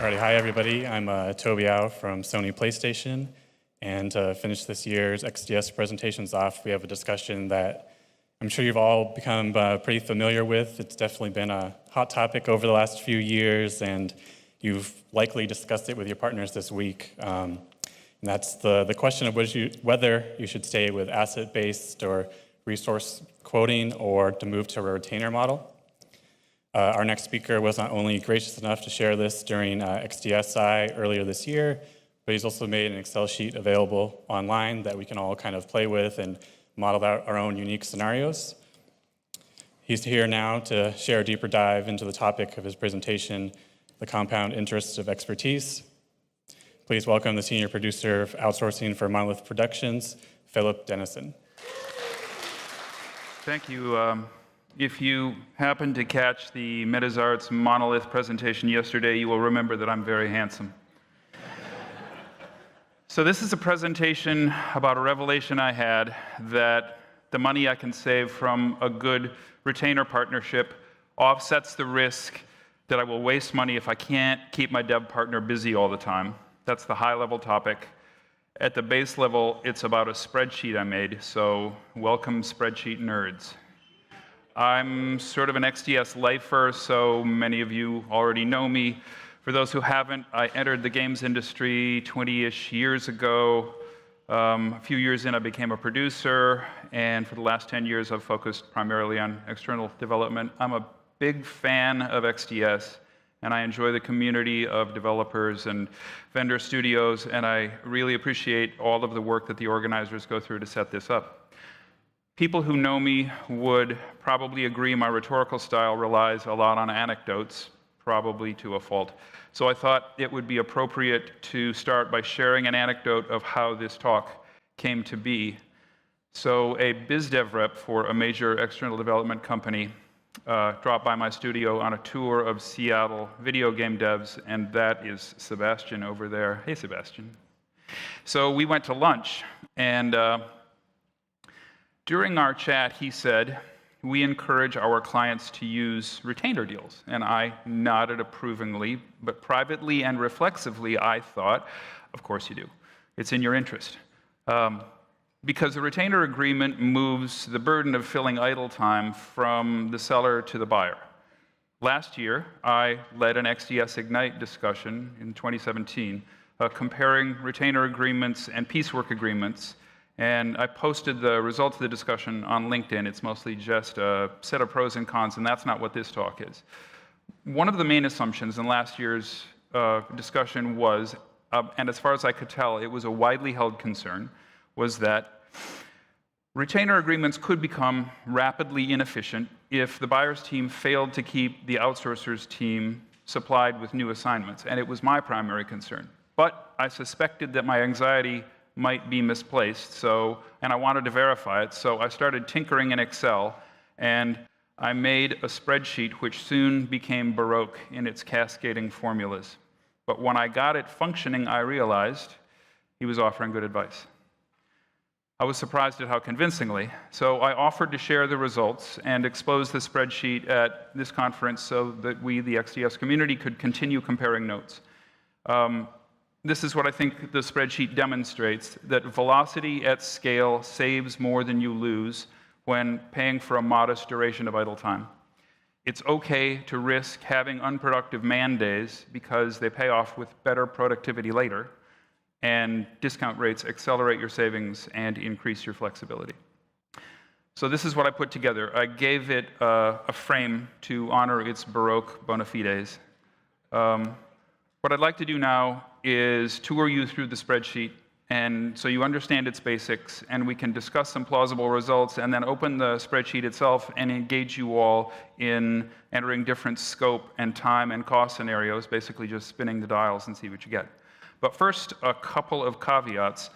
Alrighty, hi everybody. I'm Toby Au from Sony PlayStation, and to finish this year's XDS presentations off, we have a discussion that I'm sure you've all become pretty familiar with. It's definitely been a hot topic over the last few years, and you've likely discussed it with your partners this week. And that's the question of whether you should stay with asset-based or resource quoting or to move to a retainer model. Our next speaker was not only gracious enough to share this during XDSI earlier this year, but he's also made an Excel sheet available online that we can all kind of play with and model out our own unique scenarios. He's here now to share a deeper dive into the topic of his presentation, the compound interests of expertise. Please welcome the senior producer of Outsourcing for Monolith Productions, Philip Dennison. Thank you. If you happened to catch the Metazart's Monolith presentation yesterday, you will remember that I'm very handsome. So this is a presentation about a revelation I had that the money I can save from a good retainer partnership offsets the risk that I will waste money if I can't keep my dev partner busy all the time. That's the high-level topic. At the base level, it's about a spreadsheet I made, so welcome spreadsheet nerds. I'm sort of an XDS lifer, so many of you already know me. For those who haven't, I entered the games industry 20-ish years ago. A few years in, I became a producer, and for the last 10 years, I've focused primarily on external development. I'm a big fan of XDS, and I enjoy the community of developers and vendor studios, and I really appreciate all of the work that the organizers go through to set this up. People who know me would probably agree my rhetorical style relies a lot on anecdotes, probably to a fault. So I thought it would be appropriate to start by sharing an anecdote of how this talk came to be. So a biz dev rep for a major external development company dropped by my studio on a tour of Seattle video game devs, and that is Sebastian over there. Hey, Sebastian. So we went to lunch, and during our chat, he said, "We encourage our clients to use retainer deals." And I nodded approvingly, but privately and reflexively, I thought, of course you do. It's in your interest. Because the retainer agreement moves the burden of filling idle time from the seller to the buyer. Last year, I led an XDS Ignite discussion in 2017, comparing retainer agreements and piecework agreements. And I posted the results of the discussion on LinkedIn. It's mostly just a set of pros and cons, and that's not what this talk is. One of the main assumptions in last year's discussion was, and as far as I could tell, it was a widely held concern, was that retainer agreements could become rapidly inefficient if the buyer's team failed to keep the outsourcer's team supplied with new assignments, and it was my primary concern. But I suspected that my anxiety might be misplaced, and I wanted to verify it, so I started tinkering in Excel, and I made a spreadsheet which soon became baroque in its cascading formulas. But when I got it functioning, I realized he was offering good advice. I was surprised at how convincingly, so I offered to share the results and expose the spreadsheet at this conference so that we, the XDS community, could continue comparing notes. This is what I think the spreadsheet demonstrates, that velocity at scale saves more than you lose when paying for a modest duration of idle time. It's okay to risk having unproductive man days because they pay off with better productivity later, and discount rates accelerate your savings and increase your flexibility. So this is what I put together. I gave it a frame to honor its Baroque bona fides. What I'd like to do now is tour you through the spreadsheet, and so you understand its basics, and we can discuss some plausible results, and then open the spreadsheet itself and engage you all in entering different scope and time and cost scenarios, basically just spinning the dials and see what you get. But first, a couple of caveats.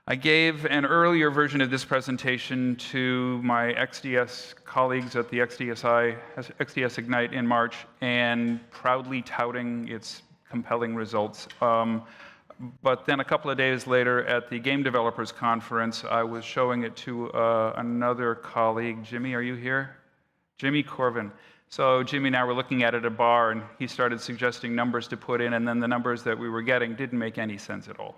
I gave an earlier version of this presentation to my XDS colleagues at the XDS Ignite in March, and proudly touting its compelling results. But then a couple of days later at the Game Developers Conference, I was showing it to another colleague. Jimmy, are you here? Jimmy Corvin. So Jimmy and I were looking at it at a bar, and he started suggesting numbers to put in, and then the numbers that we were getting didn't make any sense at all.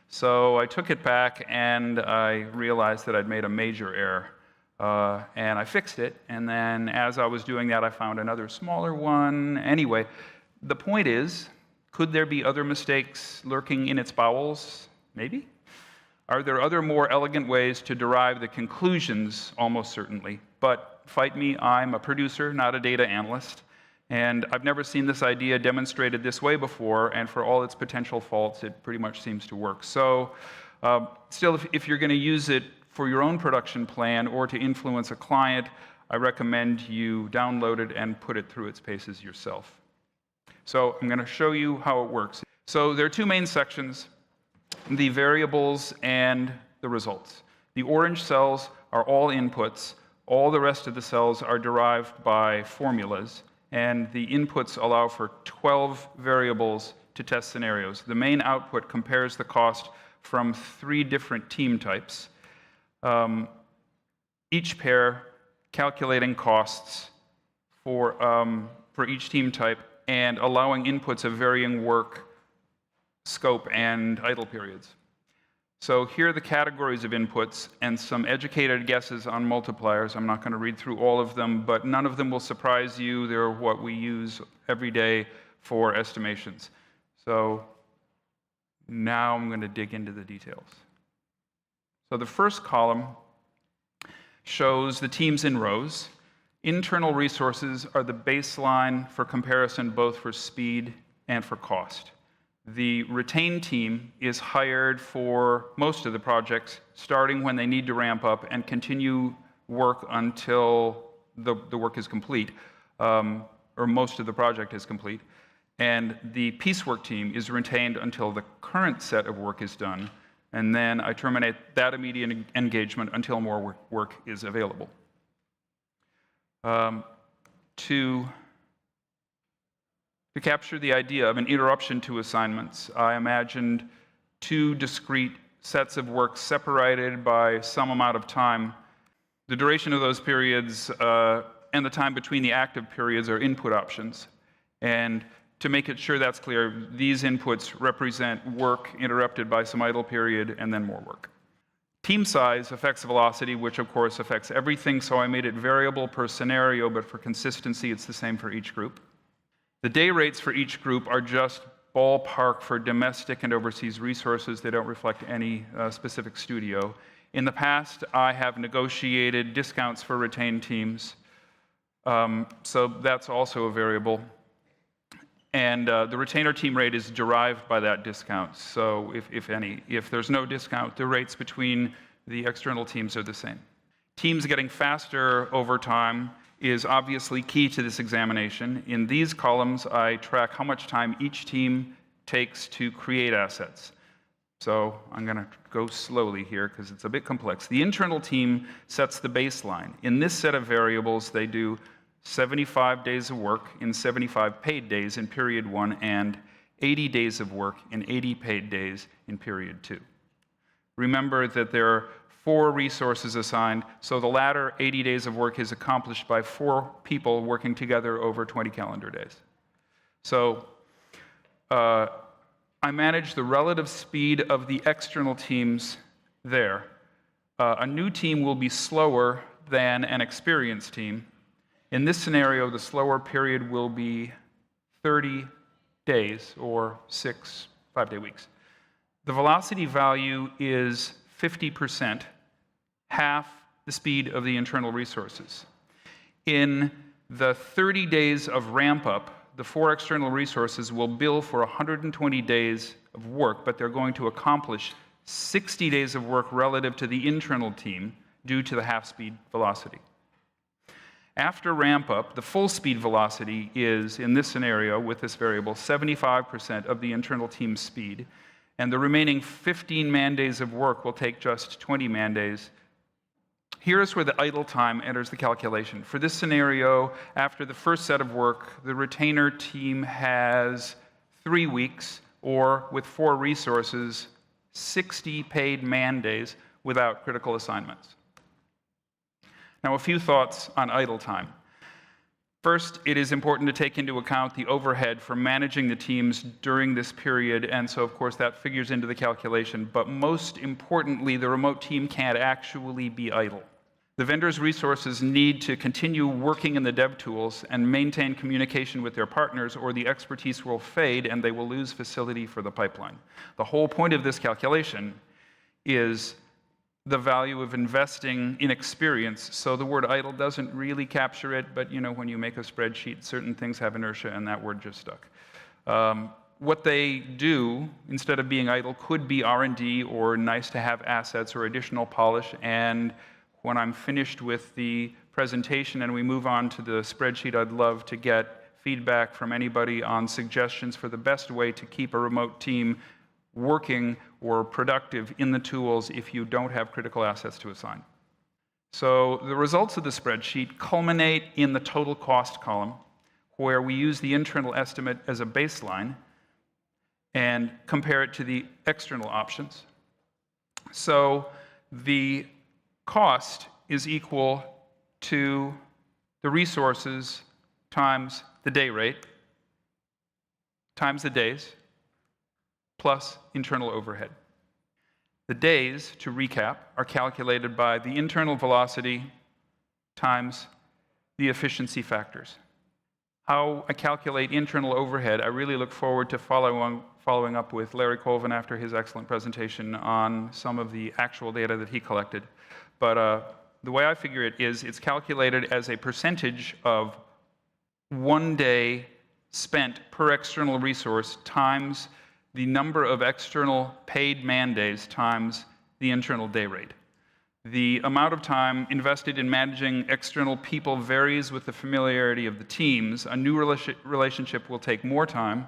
So I took it back, and I realized that I'd made a major error. And I fixed it, and then as I was doing that, I found another smaller one. Anyway, the point is, could there be other mistakes lurking in its bowels? Maybe. Are there other more elegant ways to derive the conclusions? Almost certainly. But fight me, I'm a producer, not a data analyst. And I've never seen this idea demonstrated this way before, and for all its potential faults, it pretty much seems to work. So still, if you're going to use it for your own production plan or to influence a client, I recommend you download it and put it through its paces yourself. So I'm going to show you how it works. So there are two main sections, the variables and the results. The orange cells are all inputs. All the rest of the cells are derived by formulas, and the inputs allow for 12 variables to test scenarios. The main output compares the cost from 3 different team types, each pair calculating costs for each team type and allowing inputs of varying work, scope, and idle periods. So here are the categories of inputs and some educated guesses on multipliers. I'm not going to read through all of them, but none of them will surprise you. They're what we use every day for estimations. So now I'm going to dig into the details. So the first column shows the teams in rows. Internal resources are the baseline for comparison both for speed and for cost. The retained team is hired for most of the projects, starting when they need to ramp up and continue work until the work is complete, or most of the project is complete. And the piecework team is retained until the current set of work is done, and then I terminate that immediate engagement until more work is available. To capture the idea of an interruption to assignments, I imagined 2 discrete sets of work separated by some amount of time. The duration of those periods and the time between the active periods are input options. And to make it sure that's clear, these inputs represent work interrupted by some idle period and then more work. Team size affects velocity, which of course affects everything, so I made it variable per scenario, but for consistency, it's the same for each group. The day rates for each group are just ballpark for domestic and overseas resources. They don't reflect any specific studio. In the past, I have negotiated discounts for retained teams, so that's also a variable. And the retainer team rate is derived by that discount, so if any. If there's no discount, the rates between the external teams are the same. Teams getting faster over time is obviously key to this examination. In these columns, I track how much time each team takes to create assets. So I'm going to go slowly here because it's a bit complex. The internal team sets the baseline. In this set of variables, they do 75 days of work in 75 paid days in period 1 and 80 days of work in 80 paid days in period 2. Remember that there are 4 resources assigned, so the latter 80 days of work is accomplished by 4 people working together over 20 calendar days. So I manage the relative speed of the external teams there. A new team will be slower than an experienced team. In this scenario, the slower period will be 30 days or 6 5-day weeks. The velocity value is 50%, half the speed of the internal resources. In the 30 days of ramp up, the 4 external resources will bill for 120 days of work, but they're going to accomplish 60 days of work relative to the internal team due to the half-speed velocity. After ramp up, the full speed velocity is, in this scenario with this variable, 75% of the internal team's speed, and the remaining 15 man-days of work will take just 20 man-days. Here's where the idle time enters the calculation. For this scenario, after the first set of work, the retainer team has 3 weeks, or with 4 resources, 60 paid man-days without critical assignments. Now, a few thoughts on idle time. First, it is important to take into account the overhead for managing the teams during this period, and so of course that figures into the calculation. But most importantly, the remote team can't actually be idle. The vendor's resources need to continue working in the dev tools and maintain communication with their partners, or the expertise will fade and they will lose facility for the pipeline. The whole point of this calculation is the value of investing in experience. So the word idle doesn't really capture it, but when you make a spreadsheet, certain things have inertia and that word just stuck. What they do, instead of being idle, could be R&D or nice to have assets or additional polish. And when I'm finished with the presentation and we move on to the spreadsheet, I'd love to get feedback from anybody on suggestions for the best way to keep a remote team working or productive in the tools if you don't have critical assets to assign. So the results of the spreadsheet culminate in the total cost column, where we use the internal estimate as a baseline and compare it to the external options. So the cost is equal to the resources times the day rate times the days plus internal overhead. The days, to recap, are calculated by the internal velocity times the efficiency factors. How I calculate internal overhead, I really look forward to following up with Larry Colvin after his excellent presentation on some of the actual data that he collected. But the way I figure it is it's calculated as a percentage of 1 day spent per external resource times the number of external paid man days times the internal day rate. The amount of time invested in managing external people varies with the familiarity of the teams. A new relationship will take more time.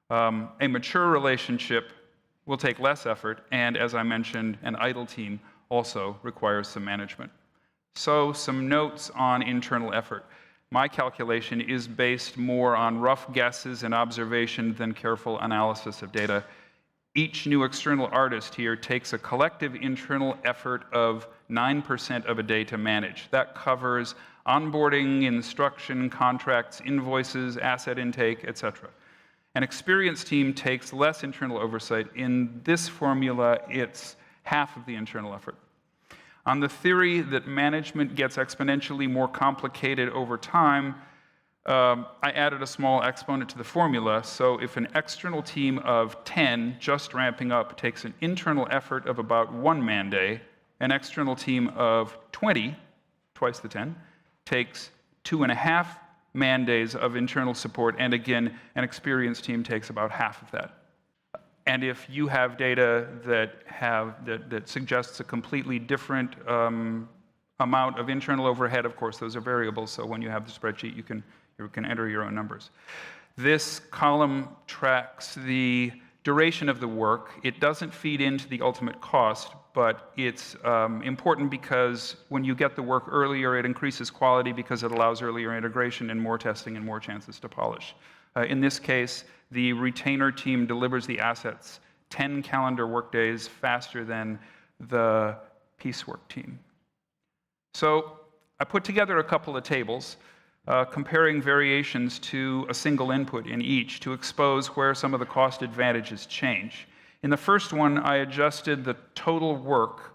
A mature relationship will take less effort. And as I mentioned, an idle team also requires some management. So some notes on internal effort. My calculation is based more on rough guesses and observation than careful analysis of data. Each new external artist here takes a collective internal effort of 9% of a day to manage. That covers onboarding, instruction, contracts, invoices, asset intake, etc. An experienced team takes less internal oversight. In this formula, it's half of the internal effort. On the theory that management gets exponentially more complicated over time, I added a small exponent to the formula. So if an external team of 10 just ramping up takes an internal effort of about 1 man day, an external team of 20, twice the 10, takes 2.5 man days of internal support. And again, an experienced team takes about half of that. And if you have data that suggests a completely different amount of internal overhead, of course, those are variables. So when you have the spreadsheet, you can enter your own numbers. This column tracks the duration of the work. It doesn't feed into the ultimate cost, but it's important because when you get the work earlier, it increases quality because it allows earlier integration and more testing and more chances to polish. In this case, the retainer team delivers the assets 10 calendar workdays faster than the piecework team. So I put together a couple of tables comparing variations to a single input in each to expose where some of the cost advantages change. In the first one, I adjusted the total work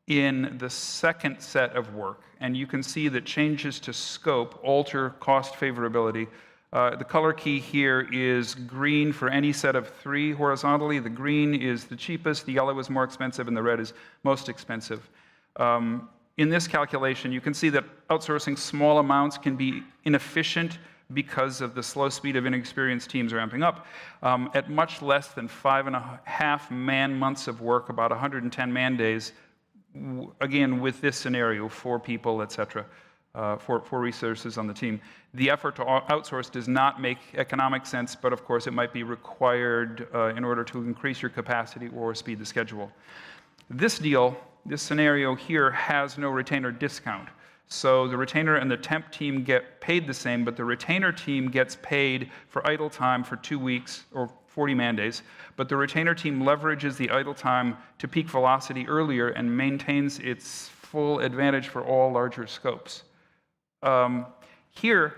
in the second set of work, and you can see that changes to scope alter cost favorability. The color key here is green for any set of 3 horizontally. The green is the cheapest, the yellow is more expensive, and the red is most expensive. In this calculation, you can see that outsourcing small amounts can be inefficient because of the slow speed of inexperienced teams ramping up. At much less than 5.5 man-months of work, about 110 man days, again, with this scenario, 4 people, etc., 4 resources on the team. The effort to outsource does not make economic sense, but of course it might be required in order to increase your capacity or speed the schedule. This scenario here has no retainer discount. So the retainer and the temp team get paid the same, but the retainer team gets paid for idle time for 2 weeks or 40 man days, but the retainer team leverages the idle time to peak velocity earlier and maintains its full advantage for all larger scopes. Here,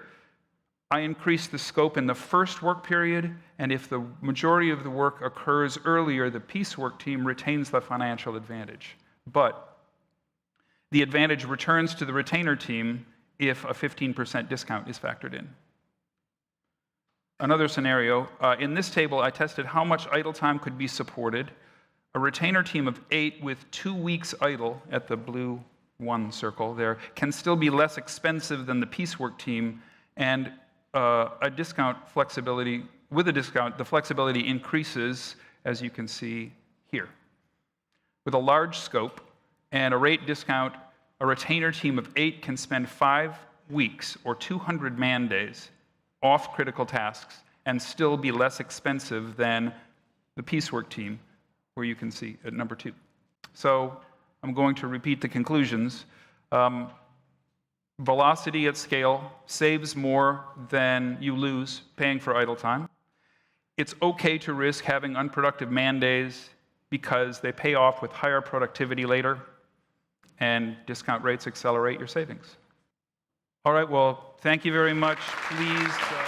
I increase the scope in the first work period, and if the majority of the work occurs earlier, the piecework team retains the financial advantage. But the advantage returns to the retainer team if a 15% discount is factored in. Another scenario, in this table, I tested how much idle time could be supported. A retainer team of 8 with 2 weeks idle at the blue 1 circle there can still be less expensive than the piecework team, and a discount flexibility, with a discount, the flexibility increases, as you can see here. With a large scope and a rate discount, a retainer team of 8 can spend 5 weeks or 200 man days off critical tasks and still be less expensive than the piecework team, where you can see at number 2. So I'm going to repeat the conclusions. Velocity at scale saves more than you lose paying for idle time. It's okay to risk having unproductive man days because they pay off with higher productivity later, and discount rates accelerate your savings. All right, well, thank you very much. Please.